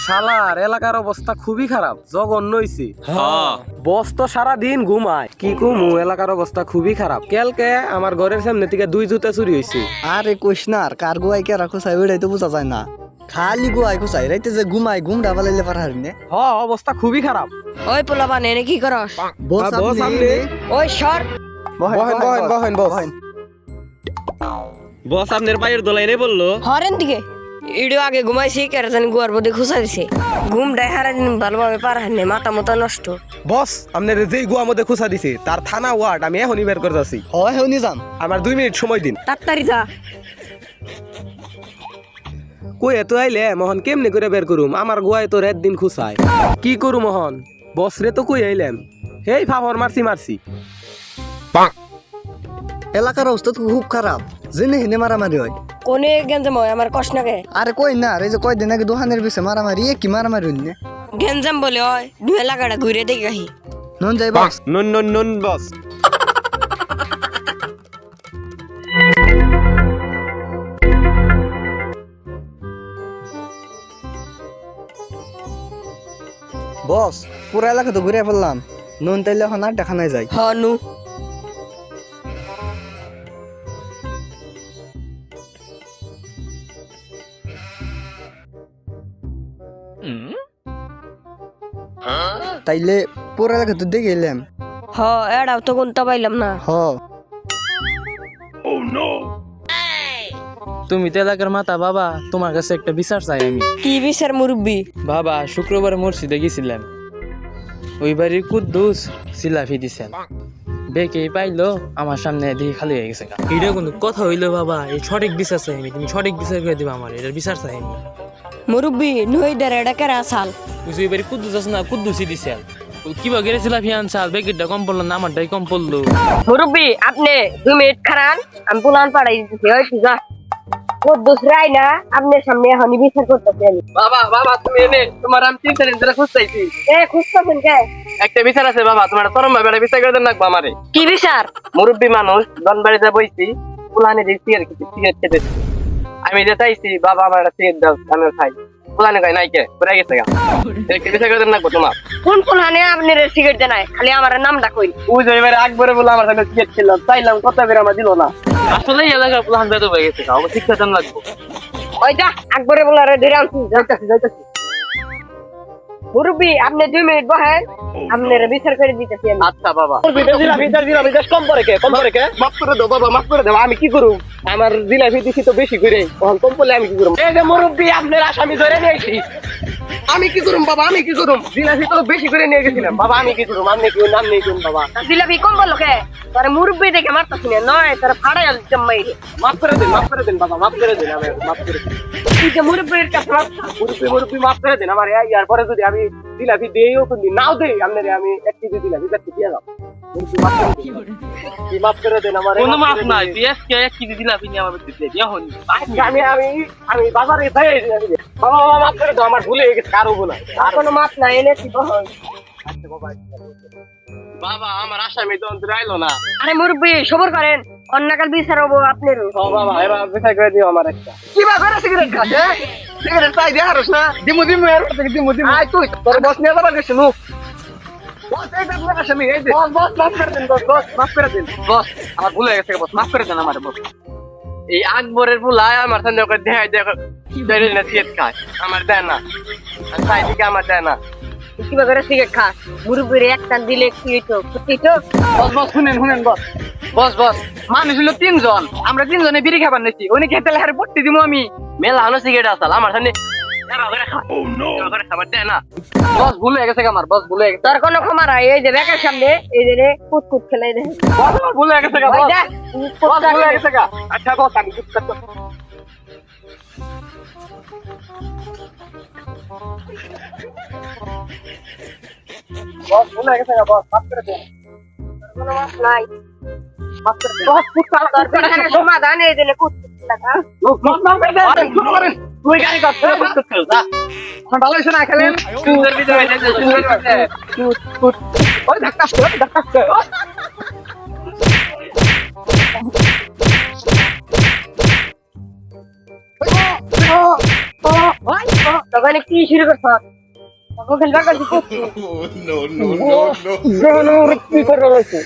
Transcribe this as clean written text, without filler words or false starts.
শালার এলাকার অবস্থা খুবই খারাপ, জঘন্য হইছে। বস তো সারাদিন ঘুমায়, কি কুমু এলাকার অবস্থা খুবই খারাপ। কালকে আমার ঘরের সামনে থেকে 2 জুতা চুরি হয়েছে। আরে কইস না আর কার গোয়াই কে রাখো চাই ওইটাই তো বোঝা যায় না। খালি গোয়াই কোসাই রাইতে যে ঘুমাই ঘুম ডাবালাইলে পার হারি নে। অবস্থা খুবই খারাপ। ওই পোলাপান এনে কি করস? বস আপনি ওই সর। বহেন বস। বস আপনার পায়ের দোলাই নেই বললো। হরেন দিকে ইডিও আগে ঘুমাইছি কেরাজানি গুয়ার বদে খুঁজা দিছে। ঘুম ডাই হারাদিন ভালোভাবে পার হারনে মাথা মতো নষ্ট। বস আপনার যেই গুয়া মধ্যে খুঁজা দিছে তার থানা ওয়ার্ড আমি এখনই বের করে যাচ্ছি। হয় হেউনি যান। আমার 2 মিনিট সময় দিন। তাড়াতাড়ি যা। কই এত আইলে মোহন কেমনে করে বের করুম? আমার গুয়ায় তো রাত দিন খুঁচায়। কি করু মোহন? বস রে তো কই আইলাম, হেই ফাফর মারছি। এলাকার অবস্থা তো খুব খারাপ, জেনে হেনে মারামারি হয়। কোনে গেঞ্জাম হয় আমার কষ্ট নাগে। আরে কই না এই যে কয়দিন আগে দোকানের পিছে মারামারি কি মারামারি হইল নে। গেঞ্জাম বলে হয় দুই এলাকাটা ঘুরে দেখি আহি। নন যাই বস। নুন বস। বস পুরা এলাকা তো ঘুরে ফেললাম, নুন তাইলে এখন আর দেখা নাই যাই। নু তাইলে পুরা এলাকা তো দেখে এলাম। এড়াও তো গুনতে পাইলাম না। তুমি তো এলাকার মাতা বাবা, তোমার কাছে একটা বিচার চাই আমি। কি বিচার মুরব্বি? বাবা শুক্রবার মসজিদে গেছিলাম, ওই বাড়ির কুদ্দুস সিলাফি দিছেন, বেকে পাইলো আমার সামনে দিয়ে খালি হয়ে গেছে। এটা কোনো কথা হইলো বাবা? এই সঠিক বিচার চাই আমি, তুমি সঠিক বিচার করে দিবা আমার, এটার বিচার চাই আমি। মুরব্বি নই দেরে এটা কেরা সাল? ওই বাড়ির কুদ্দুস আছে না, কুদ্দুসই দিছেন। কিবা গেলে সিলাফি আনছাল, বেকেটটা কম পড়লো না, আমারটাই কম পড়লো। মুরব্বি আপনি 2 মিনিট খারান, আমি পুলান পাড়াই দিতেছি। ওই তুই দোসরাই না আপনার সামনে এখনই বিচার করতেছি আমি। বাবা তুমি এনে তোমার আমি 3 দিন ধরে খুঁজতেছি। খুঁজতেছেন কে? একটা বিচার আছে বাবা, তোমার চরম ভাবে বিচার করে দেন লাগবে আমারে। কি বিচার? মুরব্বী মানুষ দনবাড়িতে বইছি, পুলানে যে সিগারেট খেতে, আমি যে চাইছি বাবা আমার একটা সিগারেট দাও আমি খাই, পুলানে খাই নাই কে পড়ে গেছে গা। একটা বিচার করে দেন লাগবে তোমার। কোন পুলানে আপনার সিগারেট দেয় নাই? খালি আমার নামটা কই। ওই যে এবারে আকবরে বলে আমার সামনে সিগারেট খেলাম, চাইলাম কত বের আমার দিল না। আসলে এলাকার পুলান বেদ হয়ে গেছে গা, আমার শিক্ষা দেন লাগবে। ওই যা আকবরে বলারে ধরে আনছি, যাইতাছি। মুরব্বি আপনি 2 মিনিট বহেন, আপনার বিচার করে দিতেছি আমি। আচ্ছা বাবা। বিচার কম করে কে মাফ করে দাও বাবা, মাফ করে দাও। আমি কি করব? আমার জিলাপি দিছি তো বেশি করে, তখন কম পড়লে আমি কি করব? এই যে মুরব্বি আপনার আসামি ধরে নিয়েছি, আমি কি করব বাবা? আমি কি করব? জিলাপি তো বেশি করে নিয়ে গেছিলাম বাবা, আমি কি করব? আপনি কি নাম নেই কোন বাবা? জিলাপি কম বললো কে? তোর মুরব্বি দেখে মারতাছি না, নয় তোর ফাড়াই জম্মাই। মাফ করে দিন বাবা, মাফ করে দিন, আমি মাফ করে দিন। তুই যে মুরব্বির কাছে মুরব্বি মাফ করে দিন আমার। ইয়ার পরে যদি আমি জিলাপি দিয়েও কোনদিন নাও দেই আপনারে, আমি 1 কেজি জিলাপি কাটতে দিয়ে দাও। মাফ করে দেন আমার। কোনো মাফ নাই, তুই 1 কেজি জিলাপি নিয়ে আমার দিতে দিয়া হন। আমি বাজারে যাই জিলাপি দিয়ে। বাবা মাফ করে দাও, আমার ভুল হয়ে গেছে, কারো ভুল না। কোনো মাপ নাই, এনেছি বহন। বাবা আমার আসামি তো অন্তরে আইলো না। আরে মুরব্বি সবর করেন, অন্যকাল বিচার হবো আপনার। ও বাবা এবার বিচার করে দিও আমার একটা। কি বাবা সিগারেট খাচ্ছে? সিগারেট চাই দিয়ে হারস না? দিমু এর থেকে দিমু। আয় তুই তোর বস নিয়ে যাবার গেছ নু। বস এইটা পুরো আসামি, এই যে বস মাফ করে দেন, বস মাফ করে দেন। বস আমার ভুল হয়ে গেছে, বস মাফ করে দেন আমারে বস। এই আকবরের বুলায় আমার সামনে ওকে দেখো দেরি না সিগারেট খায়, আমার দেয় না। আর চাই দিকে আমার দেয় না। কিবা করে সিগারেট খা, মুরব্বির একটা দিলে কি হইতো? বস শুনেন বস মানুষ হলো 3 জন, আমরা 3 জনে বিড়ি খাবার নিচ্ছি, উনি খেতে হারে পড়তে দিব আমি। মেলা হলো সিগারেট আসাল আমার সামনে খাবার দেয় না। বস ভুল হয়ে গেছে আমার, বস ভুল হয়ে গেছে। তোর কোনো ক্ষমা নাই, এই যে ব্যাকের সামনে এই যে কুতকুত খেলাই দে। বস আমার ভুল হয়ে গেছে বস ভুল হয়ে গেছে। আচ্ছা বস আমি কিছু করতে বস ভুল হয়ে গেছে বস মাফ করে দেন। কোনো মাপ নাই, মাফ করে দেন বস। তোর কোনো সমাধান এই যে কুতকুত লাগা। মাফ করে দেন। তুই গাড়ি করতে করতে যা। ভালো হইছে না খেলেন? সুন্দর ভিডিও হইছে, সুন্দর হইছে। ওই ধাক্কা ও ওই তখন কি শুরু করছ তখন খেলবা করছি কি করে রয়েছে